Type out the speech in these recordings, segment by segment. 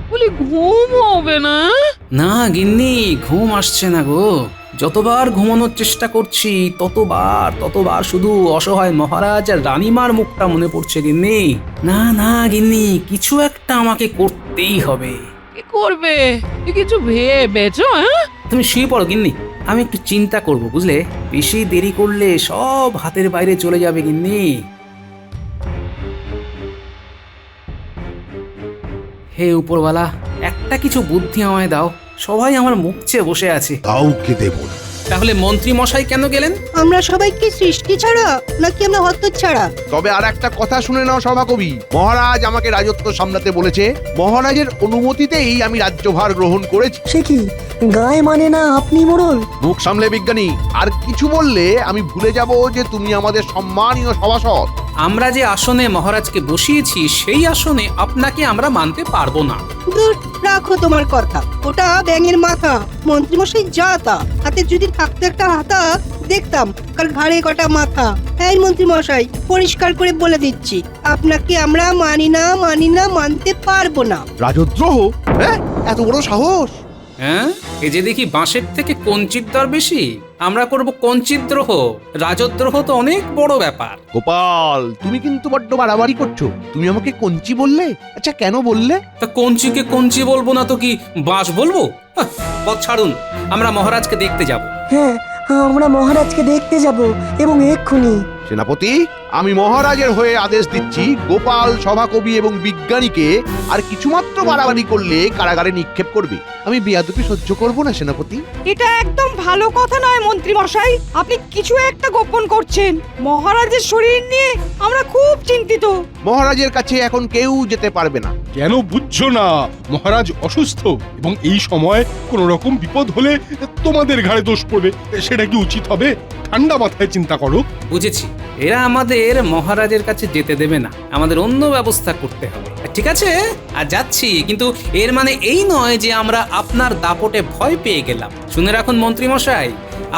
বলি ঘুম হবে না? না গিন্নি, ঘুম আসছে না গো। যতবার ঘুমানোর চেষ্টা করছি ততবার শুধু অসহায় মহারাজ আর রানীমার মুখটা মনে পড়ছে গিন্নি। না না গিন্নি, কিছু একটা আমাকে করতেই হবে। কি করবে? কিছু ভেবেছো? তুমি শুয়ে পড়ো গিন্নি, আমি একটু চিন্তা করব, বুঝলে? বেশি দেরি করলে সব হাতের বাইরে চলে যাবে গিন্নি। হে উপরওয়ালা, একটা কিছু বুদ্ধি আমায় দাও। সবাই আমার মুখ চেয়ে বসে আছে। কাউকে দেব না। তাহলে মন্ত্রী মশাই কেন গেলেন? আমরা সবাই কি সৃষ্টি ছাড়া নাকি আমরা হতচ্ছাড়া? তবে আর একটা কথা শুনে নাও সভাকবি, মহারাজ আমাকে রাজত্ব সামলাতে বলেছে। মহারাজের অনুমতিতেই আমি রাজ্যভার গ্রহণ করেছি। সে কি গায়ে মানে না আপনি মোড়ল? মুখ সামলে বিজ্ঞানী, আর কিছু বললে আমি ভুলে যাব যে তুমি আমাদের সম্মানীয় সভাসদ। আমরা যে আসনে মহারাজকে বসিয়েছি সেই আসনে আপনাকে আমরা মানতে পারবো না। দূর, রাখো তোমার কথা। ওটা ব্যাঙের মাথা, মন্ত্রীমশাই যা তা। হাতে যদি থাকতো একটা হাতা, দেখতাম কার ঘাড়ে কটা মাথা। এই মন্ত্রীমশাই, পরিষ্কার করে বলে দিচ্ছি, আপনাকে আমরা মানি না, মানতে পারবো না। রাজদ্রোহ? হ্যাঁ, এত বড় সাহস! হ্যাঁ, এ যে দেখি বাঁশের থেকে কঞ্চির দর বেশি। আমরা করব কঞ্চিদ্রোহ। রাজদ্রোহ তো অনেক বড় ব্যাপার। গোপাল, তুমি কিন্তু বড্ড বাড়াবাড়ি করছো। তুমি আমাকে কঞ্চি বললে? আচ্ছা, কেন বললে? তা কঞ্চিকে কঞ্চি বলবো না তো কি বাঁশ বলবো? পথ ছাড়ুন, আমরা মহারাজকে দেখতে যাব। হ্যাঁ, আমরা মহারাজকে দেখতে যাব, এবং এক্ষুনি। সেনাপতি, আমি মহারাজের হয়ে আদেশ দিচ্ছি, গোপাল, সভাকবি এবং বিজ্ঞানীকে আর কিছুমাত্র বাড়াবাড়ি করলে কারাগারে নিক্ষেপ করবে। আমি বেয়াদবি সহ্য করব না সেনাপতি। এটা একদম ভালো কথা নয় মন্ত্রী মশাই, আপনি কিছু একটা গোপন করছেন। মহারাজের শরীর নিয়ে আমরা খুব চিন্তিত। মহারাজের কাছে এখন কেউ যেতে পারবে না। কেন বুঝছো না? মহারাজ অসুস্থ, এবং এই সময় কোন রকম বিপদ হলে তোমাদের ঘাড়ে দোষ পড়বে। সেটা কি উচিত হবে? ঠান্ডা মাথায় চিন্তা করো। বুঝেছি, এরা আমাদের মহারাজের কাছে যেতে দেবে না। আমাদের অন্য ব্যবস্থা করতে হবে। ঠিক আছে, আর যাচ্ছি, কিন্তু এর মানে এই নয় যে আমরা আপনার দাপটে ভয় পেয়ে গেলাম। শুনে রাখুন মন্ত্রী মশাই,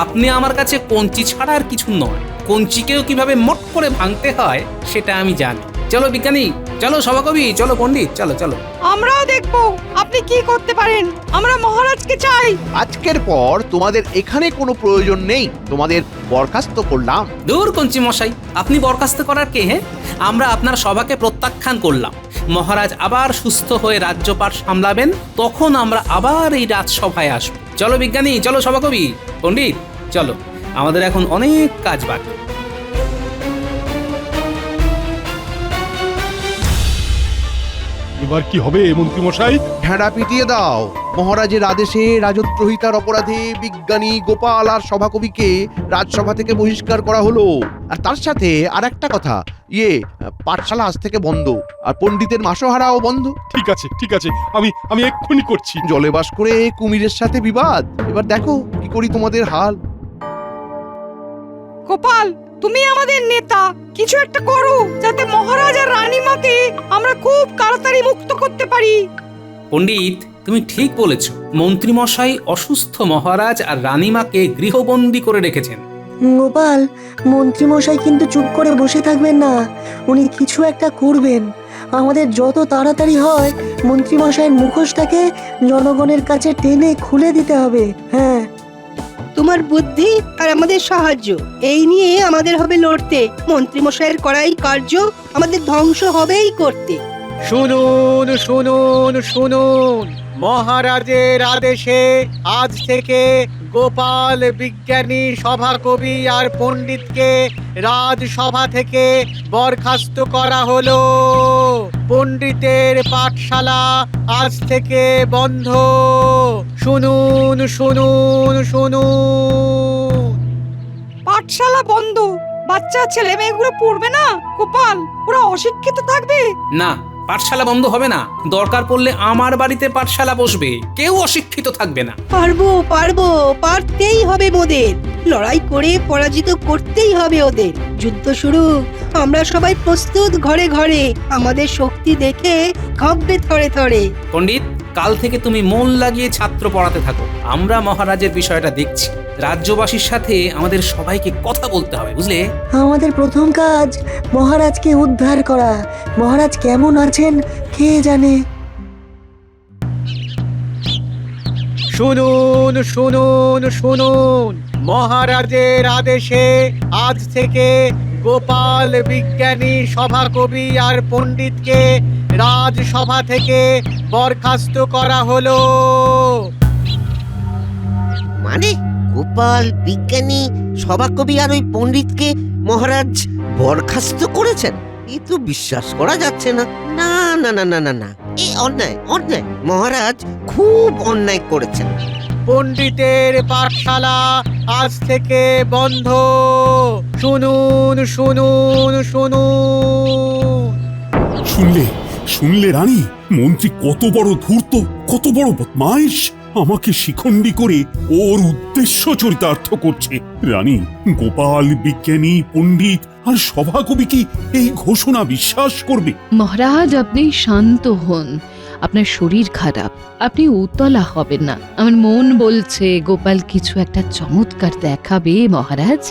আপনি আমার কাছে কঞ্চি ছাড়া আর কিছু নয়। কঞ্চিকেও কিভাবে মট করে ভাঙতে হয় সেটা আমি জানি। চলো বিজ্ঞানী, চলো সভাকবি, চলো পণ্ডিত, চলো চলো। আমরাও দেখবো আপনি কি করতে পারেন। আমরা মহারাজকে চাই। আজকের পর তোমাদের এখানে কোনো প্রয়োজন নেই। তোমাদের বরখাস্ত করলাম। দূর কঞ্চি মশাই, আপনি বরখাস্ত করার কে? হ্যাঁ, আমরা আপনার সভাকে প্রত্যাখ্যান করলাম। মহারাজ আবার সুস্থ হয়ে রাজ্যপাট সামলাবেন, তখন আমরা আবার এই রাজসভায় আসব। চলো বিজ্ঞানী, চলো সভাকবি, পণ্ডিত, চলো। আমাদের এখন অনেক কাজ বাকি। এবার কি হবে মন্ত্রী মশাই? ভেড়া পিটিয়ে দাও। মহারাজের আদেশে রাজদ্রোহিতার অপরাধে বিজ্ঞানী, গোপাল আর সভাকবিকে রাজসভা থেকে বহিষ্কার করা হলো। আর তার সাথে আর একটা কথা, পাঠশালা আজ থেকে বন্ধ, আর পণ্ডিতের মাসোহারাও বন্ধ। ঠিক আছে, ঠিক আছে, আমি এক্ষুনি করছি। জলে বাস করে কুমিরের সাথে বিবাদ। এবার দেখো কি করি তোমাদের হাল। গোপাল, তুমি আমাদের নেতা, কিছু একটা করো যাতে মহারাজ আর রানীমাকে আমরা খুব তাড়াতাড়ি মুক্ত করতে পারি। পণ্ডিত, তুমি ঠিক বলেছ। মন্ত্রী মশাই অসুস্থ মহারাজ আর রানীমাকে গৃহবন্দী করে রেখেছেন। গোপাল, মন্ত্রীমশাই কিন্তু চুপ করে বসে থাকবেন না, উনি কিছু একটা করবেন। আমাদের যত তাড়াতাড়ি হয় মন্ত্রীমশাইয়ের মুখোশটাকে জনগণের কাছে টেনে খুলে দিতে হবে। হ্যাঁ, তোমার বুদ্ধি আর আমাদের সাহায্য, এই নিয়ে আমাদের হবে লড়তে। মন্ত্রীমশাইয়ের করাই কার্য আমাদের ধ্বংস হবেই করতে। শুনুন শুনুন শুনুন, মহারাজের আদেশে আজ থেকে গোপাল, বিজ্ঞানী, সভাকবি আর পণ্ডিতকে রাজসভা থেকে বরখাস্ত করা হলো। পণ্ডিতের পাঠশালা আজ থেকে বন্ধ। শুনুন শুনুন শুনুন। পাঠশালা বন্ধ? বাচ্চা ছেলে মেয়েগুলো পড়বে না গোপাল? ওরা অশিক্ষিত থাকবে? না, পাঠশালা বন্ধ হবে না। দরকার পড়লে আমার বাড়িতে পাঠশালা বসবে, কেউ অশিক্ষিত থাকবে না। পারবো, পারতেই হবে মোদের। লড়াই করে পরাজিত করতেই হবে ওদের। যুদ্ধ শুরু, আমরা সবাই প্রস্তুত ঘরে ঘরে। আমাদের শক্তি দেখে কাঁপবে থরে থরে। পণ্ডিত, কাল থেকে তুমি মন লাগিয়ে ছাত্র পড়াতে থাকো। আমরা মহারাজের বিষয়টা দেখছি। রাজ্যবাসীর সাথে আমাদের সবাইকে কথা বলতে হবে, বুঝলে? আমাদের প্রথম কাজ মহারাজকে উদ্ধার করা। মহারাজ কেমন আছেন কে জানে। শুনুন শুনুন শুনুন মহারাজের আদেশে আজ থেকে গোপাল বিজ্ঞানী সভাকবি আর পণ্ডিতকে রাজসভা থেকে বরখাস্ত করা হলো। মানে গোপাল বিজ্ঞানী সভাকবি আর ওই পণ্ডিতকে মহারাজ বরখাস্ত করেছেন? এ তো বিশ্বাস করা যাচ্ছে না। না না না না না না, এই অন্যায় অন্যায়, মহারাজ খুব অন্যায় করেছেন। পণ্ডিতের পাঠশালা আজ থেকে বন্ধ। শুনুন শুনুন শুনুন। শুনলে শুনলে রানী, মন্ত্রী কত বড় ধূর্ত, কত বড় বদমাইশ। আমাকে শিখণ্ডী করে ওর উদ্দেশ্য চরিতার্থ করছে। রানী, গোপাল বিজ্ঞানী পণ্ডিত আর সভাকবি কি এই ঘোষণা বিশ্বাস করবে? মহারাজ, আপনি শান্ত হন। আপনার শরীর খারাপ, আপনি উতলা হবেন না। আমার মন বলছে গোপাল কিছু একটা চমৎকার দেখাবে মহারাজ।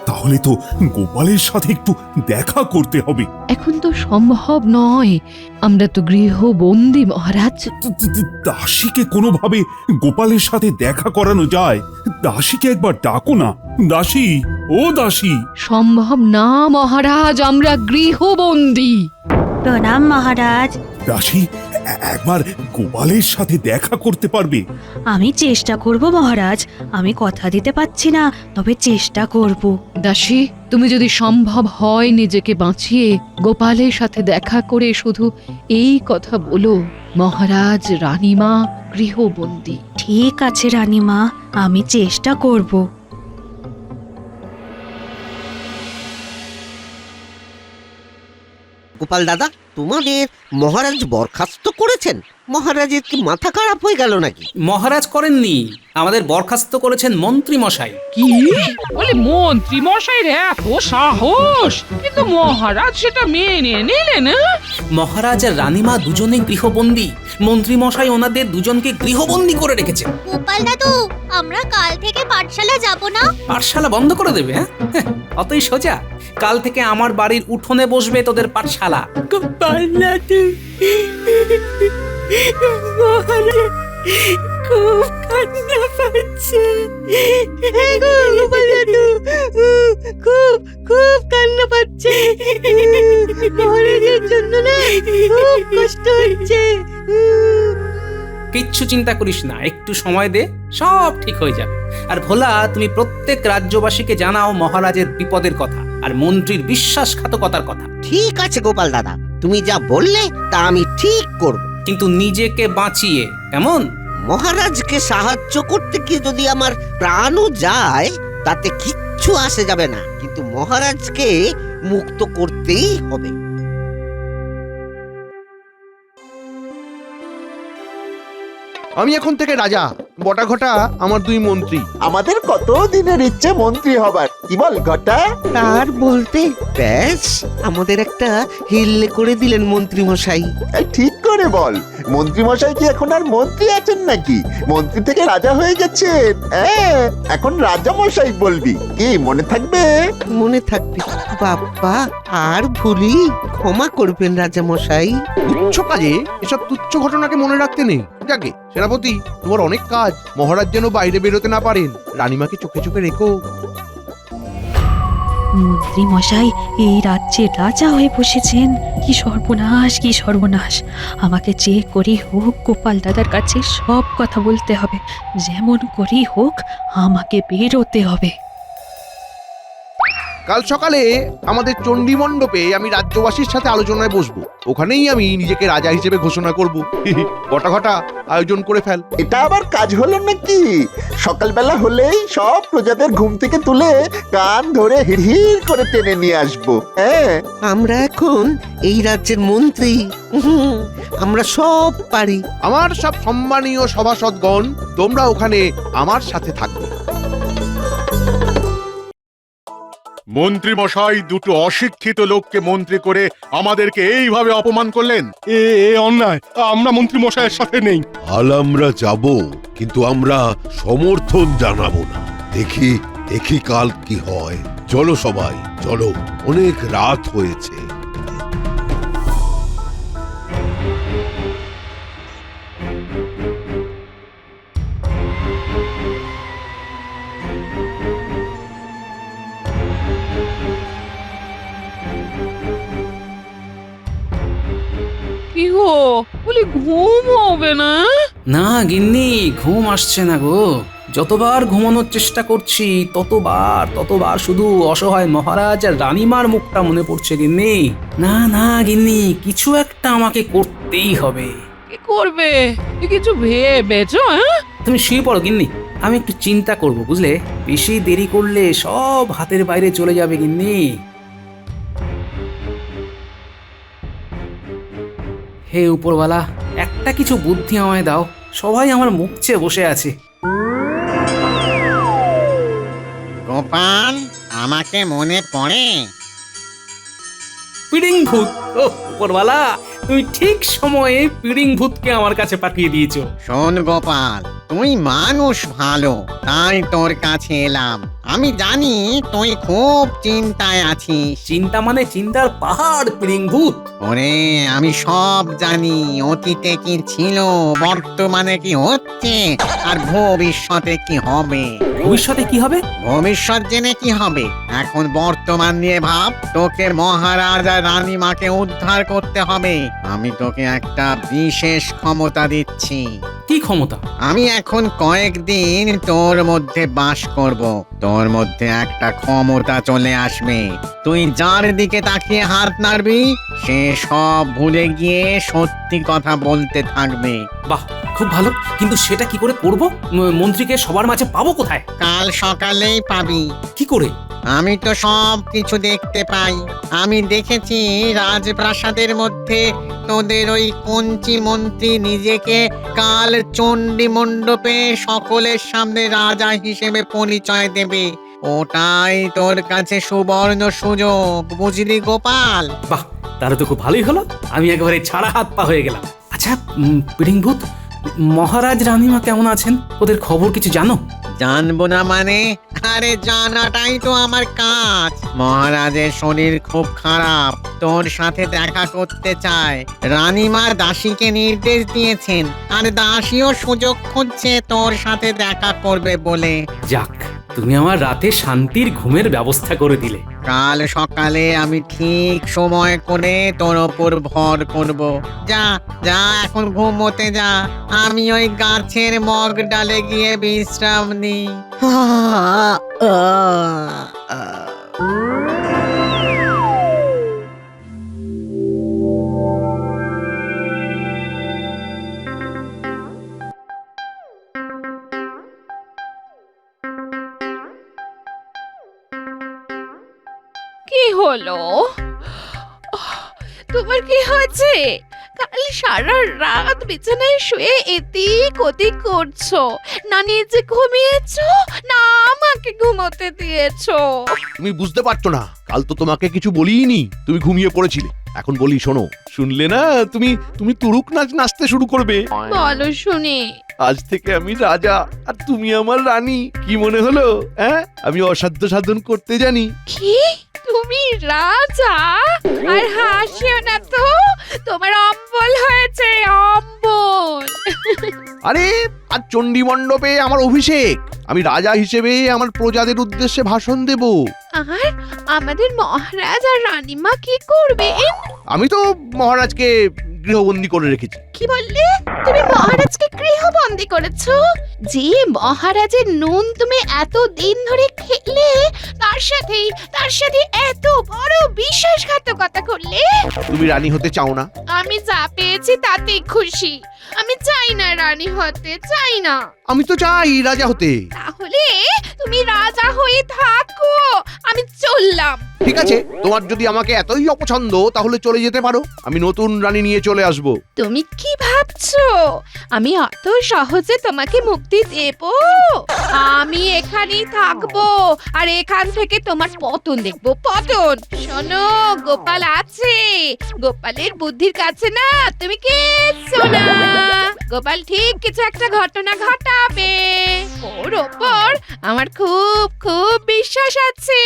তাহলে তো গোপালের সাথে একটু দেখা করতে হবে। এখন তো সম্ভব নয়, আমরা তো গৃহবন্দী মহারাজ। দাসীকে কোনোভাবে গোপালের সাথে দেখা করানো যায়? দাসীকে একবার ডাকো না। দাসী, ও দাসী। সম্ভব না মহারাজ, আমরা গৃহবন্দী। প্রণাম মহারাজ। দাসী, একবার গোপালের সাথে দেখা করতে পারবে? আমি চেষ্টা করব মহারাজ, আমি কথা দিতে পারছি না, তবে চেষ্টা করব। দাসী, তুমি যদি সম্ভব হয় নিজেকে বাঁচিয়ে গোপালের সাথে দেখা করে শুধু এই কথা বলো, মহারাজ রানীমা গৃহবন্দী। ঠিক আছে রানীমা, আমি চেষ্টা করব। গোপাল দাদা, তোমাদের মহারাজ বরখাস্ত করেছেন? মহারাজের কি মাথা খারাপ হয়ে গেল নাকি? মহারাজ করেননি, আমাদের বরখাস্ত করেছেন মন্ত্রী মশাই। কি বলে মন্ত্রী মশাইর এত সাহস? কিন্তু মহারাজ সেটা মেনে নিলেন। মহারাজ আর রানীমা দুজনেই গৃহবন্দী। মন্ত্রী মশাই ওনাদের দুজনকে গৃহবন্দী করে রেখেছেন। গোপাল দাদু, আমরা কাল থেকে পাঠশালা যাব না? পাঠশালা বন্ধ করে দেবে? হ্যাঁ, অতই সোজা। কাল থেকে আমার বাড়ির উঠোনে বসবে তোদের পাঠশালা। গোপাল দাদু, খুব কান্না পাচ্ছে। গোপাল দাদু খুব খুব কান্না পাচ্ছে। মহারাজের জন্য না খুব কষ্ট হচ্ছে। কিচ্ছু চিন্তা করিস না, একটু সময় দে, সব ঠিক হয়ে যাবে। আর ভোলা, তুমি প্রত্যেক রাজ্যবাসীকে জানাও মহারাজের বিপদের কথা আর মন্ত্রীর বিশ্বাসঘাতকতার কথা। ঠিক আছে গোপাল দাদা, তুমি যা বললে তা আমি ঠিক করব। কিন্তু নিজেকে বাঁচিয়ে, কেমন? মহারাজকে সাহায্য করতে গিয়ে যদি আমার প্রাণও যায় তাতে কিচ্ছু আসে যাবে না, কিন্তু মহারাজকে মুক্ত করতেই হবে। আমি এখন থেকে রাজা, বটাঘটা আমার দুই মন্ত্রী। আমাদের কত দিনের ইচ্ছে মন্ত্রী হবার, কি বল ঘটা? তার বলতে ব্যাস আমাদের একটা হিল্লে করে দিলেন মন্ত্রী মশাই। ঠিক করে বল, মন্ত্রী মশাই কি এখন আর মন্ত্রী আছেন নাকি? মন্ত্রী থেকে রাজা হয়ে গেছেন। এখন রাজা মশাই বলবি, কি মনে থাকবে? মনে থাকবে বাবা, আর ভুলি, ক্ষমা করবেন রাজা মশাই। তুচ্ছ কাজে এসব তুচ্ছ ঘটনাকে মনে রাখতে নেই। যাকে সেনাপতি, তোমার অনেক কাজ, মহারাজ যেন বাইরে বেরোতে না পারেন। রানীমাকে চোখে চোখে রেখো। মন্ত্রী মশাই এই রাজ্যের রাজা হয়ে বসেছেন। কি সর্বনাশ, কি সর্বনাশ! আমাকে যে করেই হোক গোপাল দাদার কাছে সব কথা বলতে হবে। যেমন করেই হোক আমাকে বেরোতে হবে। কাল সকালে আমাদের চণ্ডী মণ্ডপে আমি রাজ্যবাসীর সাথে আলোচনায় বসবো। ওখানেই আমি নিজেকে রাজা হিসেবে ঘোষণা করব। ঘটা আয়োজন করে ফেল। এটা আবার কাজ হলো নাকি? সকালবেলা হলেই সব প্রজাদের ঘুম থেকে তুলে কান ধরে হিড়হিড় করে টেনে নিয়ে আসবো। আমরা এখন এই রাজ্যের মন্ত্রী, আমরা সব পারি। আমার সব সম্মানীয় সভাসদগণ, তোমরা ওখানে আমার সাথে থাকবে। মন্ত্রী মশাই দুটো অশিক্ষিত লোককে মন্ত্রী করে আমাদেরকে এইভাবে অপমান করলেন। এ অন্যায়, আমরা মন্ত্রী মশাইয়ের সাথে নেই। কাল আমরা যাব, কিন্তু আমরা সমর্থন জানাবো না। দেখি দেখি কাল কি হয়। চলো সবাই, চলো, অনেক রাত হয়েছে। ঘুম হবে না? না গিন্নি, ঘুম আসছে না গো। যতবার ঘুমানোর চেষ্টা করছি ততবার শুধু অসহায় মহারাজ আর রানীমার মুখটা মনে পড়ছে গিন্নি। না না গিন্নি, কিছু একটা আমাকে করতেই হবে। কি করবে? কিছু ভেবেছো? হ্যাঁ, তুমি শুয়ে পড়ো গিন্নি, আমি একটু চিন্তা করব, বুঝলে? বেশি দেরি করলে সব হাতের বাইরে চলে যাবে গিন্নি। হে উপরওয়ালা, একটা কিছু বুদ্ধি আমায় দাও। সবাই আমার মুখ চেয়ে বসে আছে। গোপাল, আমাকে মনে পড়ে? পিড়িং ভূত! ও উপরওয়ালা, তুমি ঠিক সময়ে পিড়িং ভূতকে আমার কাছে পাঠিয়ে দিয়েছো। শোন গোপাল, তুই মানুষ ভালো, তাই তোর কাছে এলাম। আমি জানি তুই খুব চিন্তায় আছিস। চিন্তা মানে চিন্তার পাহাড় পিড়িং ভূত। ওরে, আমি সব জানি। অতীতে কি ছিল, বর্তমানে কি হচ্ছে, আর ভবিষ্যতে কি হবে। ভবিষ্যতে কি হবে? ভবিষ্যৎ জেনে কি হবে, এখন বর্তমান নিয়ে ভাব। তোকে মহারাজ আর রানীমাকে উদ্ধার করতে হবে। আমি তোকে একটা বিশেষ ক্ষমতা দিচ্ছি। কি ক্ষমতা? আমি এখন কয়েকদিন তোর মধ্যে বাস করব। তোর মধ্যে একটা ক্ষমতা চলে আসবে। তুই যার দিকে তাকিয়ে হাত নাড়বি, সে সব ভুলে গিয়ে সত্যি কথা বলতে থাকবে। বাহ, খুব ভালো, কিন্তু সেটা কি করে করব? মন্ত্রীকে সবার মাঝে পাবো কোথায়? কাল সকালেই পাবি। কি করে? আমি তো সব কিছু দেখতে পাই। আমি দেখেছি রাজপ্রাসাদের মধ্যে তোদের ওই কঞ্চি মন্ত্রী নিজেকে কাল চণ্ডী মণ্ডপে সকলের সামনে রাজা হিসেবে পরিচয় দেবে। ওটাই তোর কাছে সুবর্ণ সুযোগ, বুঝলি গোপাল? বাহ, তাহলে তো খুব ভালোই হলো। আমি একেবারে ছাড়া হাত পা হয়ে গেলাম। আচ্ছা পিড়িং ভূত, মহারাজ রানীমা কেমন আছেন? ওদের খবর কিছু জানো? জানবো না মানে? আরে জানাটাই তো আমার কাজ। মহারাজের শরীর খুব খারাপ, তোর সাথে দেখা করতে চায়। রানীমার দাসীকে নির্দেশ দিয়েছেন, আর দাসীও সুযোগ খুঁজছে তোর সাথে দেখা করবে বলে। যাক, তুমি আমার রাতে শান্তির ঘুমের ব্যবস্থা করে দিলে। কাল সকালে আমি ঠিক সময় করে তোর ওপর ভর করব। যা যা, এখন ঘুমোতে যা। আমি ওই গাছের মগ ডালে গিয়ে বিশ্রাম নিই। কি হলো? তোমার কি হয়েছে? কাল সারা রাত বিছানায় শুয়ে এদিক ওদিক করছো, না নিজে ঘুমিয়েছো না আমাকে ঘুমোতে দিয়েছো। তুমি বুঝতে পারছো না, কাল তো তোমাকে কিছু বলিনি, তুমি ঘুমিয়ে পড়েছিলে। এখন বলি শোনো, শুনলে না? তুমি তুমি তুরুক নাচ নাচতে শুরু করবে। বলো শুনি। আজ থেকে আমি রাজা আর তুমি আমার রানী। কি মনে হলো? হ্যাঁ, আমি অসাধ্য সাধন করতে জানি। কি? তুমি রাজা? আর হাসিও না তো, তোমার অম্বল হয়েছে, অম্বল। আরে আজ চণ্ডী মণ্ডপে আমার অভিষেক। আমি রাজা হিসেবে আমার প্রজাদের উদ্দেশ্যে ভাষণ দেব। আর আমাদের মহারাজ আর রানীমা কি করবেন? আমি তো মহারাজকে গৃহবন্দী করে রেখেছি। কি বললে? তুমি মহারাজকে গৃহবন্দী করেছো? যে মহারাজের নুন তুমি এত দিন ধরে খেলে, তার সাথে এত বড় বিশ্বাসঘাতকতা করলে? তুমি রানী হতে চাও না? আমি যা পেয়েছি তাতেই খুশি। আমি চাই না রানী হতে, চাই না। আমি তো চাই রাজা হতে। তাহলে তুমি রাজা হয়ে থাকো, আমি চললাম। ঠিক আছে, তোমার যদি আমাকে এতই অপছন্দ তাহলে চলে যেতে পারো। আমি নতুন রানী নিয়ে চলে আসব। তুমি কি ভাবছো আমি অত সহজে তোমাকে মুক্তি দেব? আমি এখানেই থাকবো, আর এখান থেকে তোমার পতন দেখবো, পতন। শোনো, গোপাল আছে, গোপালের বুদ্ধির কাছে না তুমি কিচ্ছু না। গোপাল ঠিক কিছু একটা ঘটনা ঘটাবে, ওর ওপর আমার খুব খুব বিশ্বাস আছে।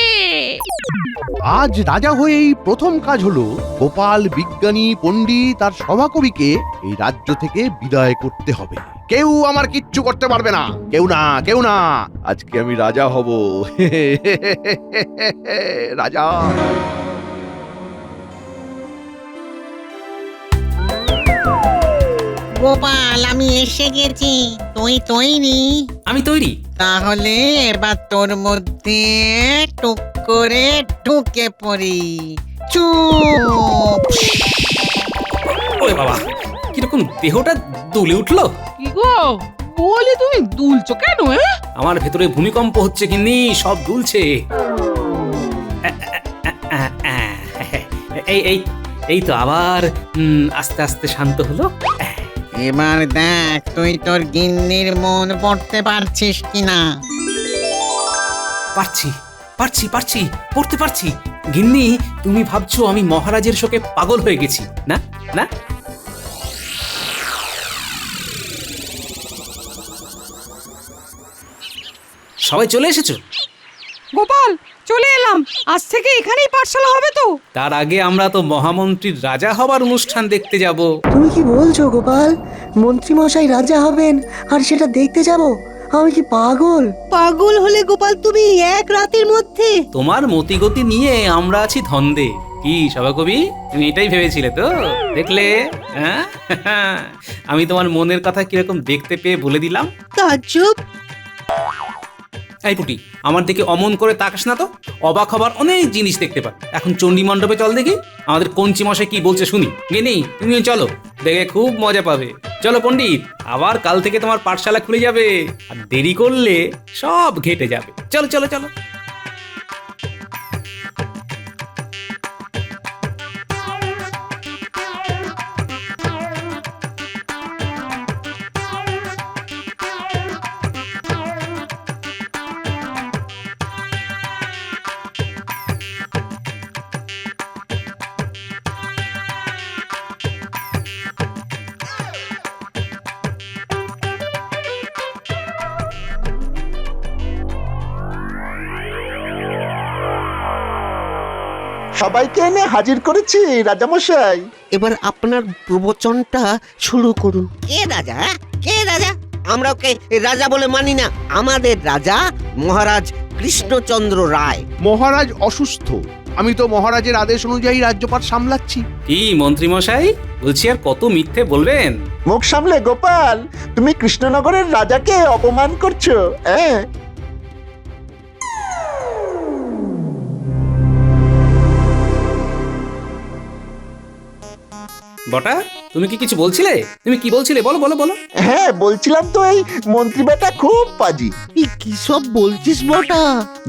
আজ রাজা হয়েই প্রথম কাজ হলো গোপাল, বিজ্ঞানী, পণ্ডিত আর সভাকবিকে এই রাজ্য থেকে বিদায় করতে হবে। কেউ আমার কিচ্ছু করতে পারবে না, কেউ না, কেউ না। আজকে আমি রাজা হব। রাজা। গোপাল আমি এসে গেছি, তুই তৈরি? আমি তৈরি। তাহলে এবার তোর মধ্যে টুক করে ঢুকে পড়ি। চুপ! ওরে বাবা, কিরকম দেহটা দুলে উঠলো। কি গো বলে তুমি দুলছো কেন? আমার ভেতরে ভূমিকম্প হচ্ছে, কিন্তু সব দুলছে। এই এই এই তো আবার আস্তে আস্তে শান্ত হলো। এবার দেখ তুই তোর গিন্নির মন পড়তে পারছিস কিনা। পারছি পারছি পারছি পড়তে পারছি। গিন্নি, তুমি ভাবছো আমি মহারাজের শোকে পাগল হয়ে গেছি? না না, সবাই চলে এসেছো? গোপাল চলে এলাম, আজ থেকে এখানেই পাঠশালা হবে তো? তার আগে আমরা তো মহামন্ত্রীর রাজা হবার অনুষ্ঠান দেখতে যাব। তুমি কি বলছো গোপাল? মন্ত্রীমশাই রাজা হবেন আর সেটা দেখতে যাব? আমি কি পাগল? পাগল হলে গোপাল তুমি এক রাতের মধ্যে? তোমার মতিগতি নিয়ে আমরা আছি ধন্দে। কি সভাকবি, তুমি এটাই ভেবেছিলে তো? দেখলে, হ্যাঁ? আমি তোমার মনের কথা কিরকম দেখতে পেয়ে বলে দিলাম। তাজ্জব! এই পুটি, আমার দিকে অমন করে তাকাস না তো। অবাক হবার অনেক জিনিস দেখতে পাই। এখন চণ্ডী মণ্ডপে চল দেখি, আমাদের কঞ্চি মশাই কি বলছে শুনি। গিনি, তুমিও চলো, দেখে খুব মজা পাবে। চলো পণ্ডিত, আবার কাল থেকে তোমার পাঠশালা খুলে যাবে, আর দেরি করলে সব ঘেটে যাবে। চলো চলো চলো। সবাইকে এনে হাজির করেছি রাজামশাই। এবার আপনার প্রবচনটা শুরু করুন। কে রাজা? কে রাজা? আমরা ওকে রাজা বলে মানি না। আমাদের রাজা মহারাজ কৃষ্ণচন্দ্র রায়। মহারাজ অসুস্থ, আমি তো মহারাজের আদেশ অনুযায়ী রাজ্যপাট সামলাচ্ছি। কি মন্ত্রী মশাই, বলছি আর কত মিথ্যে বলবেন? মুখ সামলে গোপাল, তুমি কৃষ্ণনগরের রাজাকে অপমান করছো। হ্যাঁ, বটা, তুমি কি কিছু বলছিলে? তুমি কি বলছিলে? বলো বলো বলো। হ্যাঁ বলছিলাম তো, এই মন্ত্রী বেটা খুব পাজি। কি সব বলছিস বটা?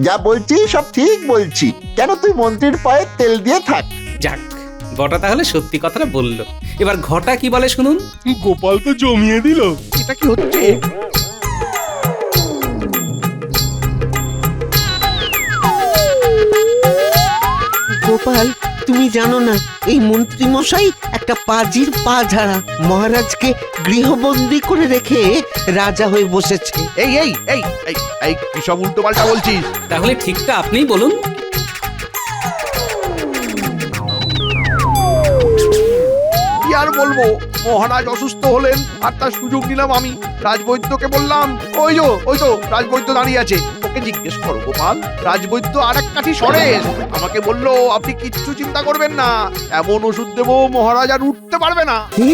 যা বলছি সব ঠিক বলছি। কেন তুই মন্ত্রীর পায়ে তেল দিয়ে থাক। যাক, বটা তাহলে সত্যি কথাটা বললো। এবার ঘটা কি বলে শুনুন। গোপাল তো জমিয়ে দিল। এটা কি হচ্ছে? গোপাল, তুমি জানো না এই মন্ত্রী মশাই একটা পাজির পা ঝাড়া। মহারাজকে গৃহবন্দী করে রেখে রাজা হয়ে বসেছে। এই এই এই এই এই কি সব উল্টো পাল্টা বলছিস? তাহলে ঠিকটা আপনিই বলুন। কি আর বলবো, মহারাজ অসুস্থ হলেন আর তার সুযোগ নিলাম আমি। রাজবৈদ্যকে বললাম, ওই তো রাজবৈদ্য দাঁড়িয়ে আছে, ওকে জিজ্ঞেস করো গোপাল। রাজবৈদ্য আর এক কাঠি সরেস আমাকে বললো, আপনি কিচ্ছু চিন্তা করবেন না, এমন ওষুধ দেবো মহারাজ আর উঠতে পারবে না। কি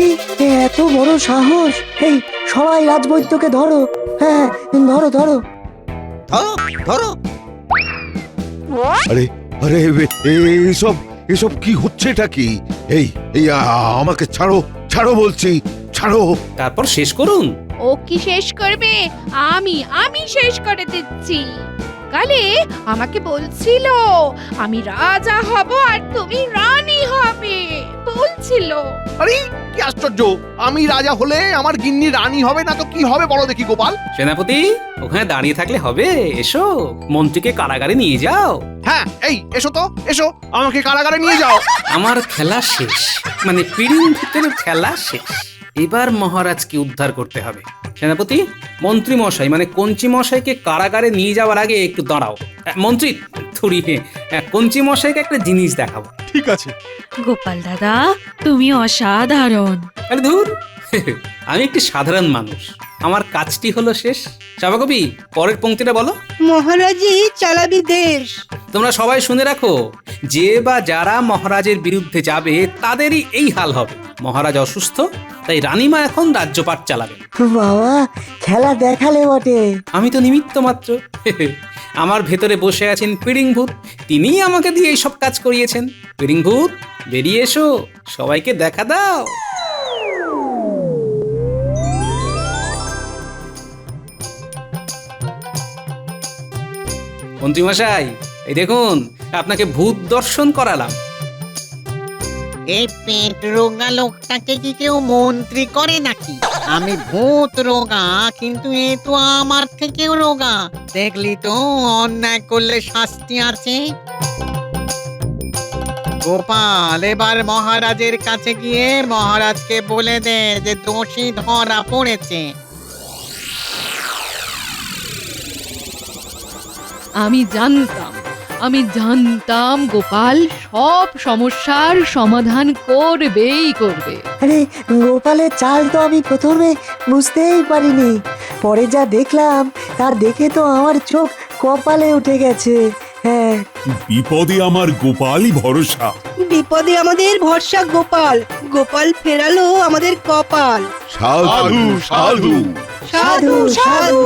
এত বড় সাহস! এই সবাই রাজবৈদ্যকে ধরো। হ্যাঁ, ধরো ধরো। ধরো ধরো। আরে আরে এসব এসব কি হচ্ছেটা কি? এই এই আমাকে ছাড়ো, ছাড়ো বলছি, ছাড়ো। তারপর শেষ করুন। ও কি শেষ করবে? আমি শেষ করে দিচ্ছি। কালে আমাকে বলছিল আমি রাজা হব আর তুমি রানী হবে, বলছিল। আরে কি আশ্চর্য, আমি রাজা হলে আমার গিন্নি রানী হবে না তো কি হবে বলো দেখি গোপাল? সেনাপতি, ওখানে দাঁড়িয়ে থাকলে হবে? এসো, মন্ত্রীকে কারাগারে নিয়ে যাও। হ্যাঁ, এই এসো তো, এসো, আমাকে কারাগারে নিয়ে যাও। আমার খেলা শেষ, মানে পিড়ির ভিতরে খেলা শেষ। এবার মহারাজকে উদ্ধার করতে হবে। সেনাপতি, মন্ত্রী মশাই মানে কঞ্চি মশাইকে কারাগারে নিয়ে যাওয়ার আগে একটু দাঁড়াও। মন্ত্রী থুড়ি, কঞ্চি মশাইকে একটা জিনিস দেখাবো। ঠিক আছে। গোপাল দাদা, তুমি অসাধারণ। আরে ধুর, আমি একটি সাধারণ মানুষ, আমার কাজটি হলো শেষ। সভাকবি, পরের পংক্তিটা বলো। মহারাজই চালাবি দেশ। তোমরা সবাই শুনে রাখো, যে বা যারা মহারাজের বিরুদ্ধে যাবে তাদেরই এই হাল হবে। মহারাজ অসুস্থ, তাই রানীমা এখন রাজ্যপাট চালাবেন। বাবা, খেলা দেখালে বটে। আমি তো নিমিত্ত মাত্র। আমার ভেতরে বসে আছেন পিড়িং ভূত, তিনিই আমাকে দিয়ে এইসব কাজ করিয়েছেন। পিড়িং ভূত, বেরিয়ে এসো, সবাইকে দেখা দাও। মন্ত্রীমশাই, এই দেখুন, আপনাকে ভূত দর্শন করালাম। এই পেট রোগা লোকটাকে কি কেউ মন্ত্রী করে নাকি? আমি ভূত রোগা, কিন্তু এ তো আমার থেকেও রোগা। দেখলি তো, অন্যায় করলে শাস্তি আছে। গোপাল, এবার মহারাজের কাছে গিয়ে মহারাজকে বলে দে যে দোষী ধরা পড়েছে। আমি জানতাম গোপাল সব সমস্যার সমাধান করবেই করবে। আরে গোপালের চাল তো আমি প্রথমে বুঝতেই পারিনি, পরে যা দেখলাম তার দেখে তো আমার চোখ কপালে উঠে গেছে। হ্যাঁ, বিপদে আমার গোপালই ভরসা। বিপদে আমাদের ভরসা গোপাল, গোপাল ফেরালো আমাদের কপাল। সাধু সাধু সাধু সাধু।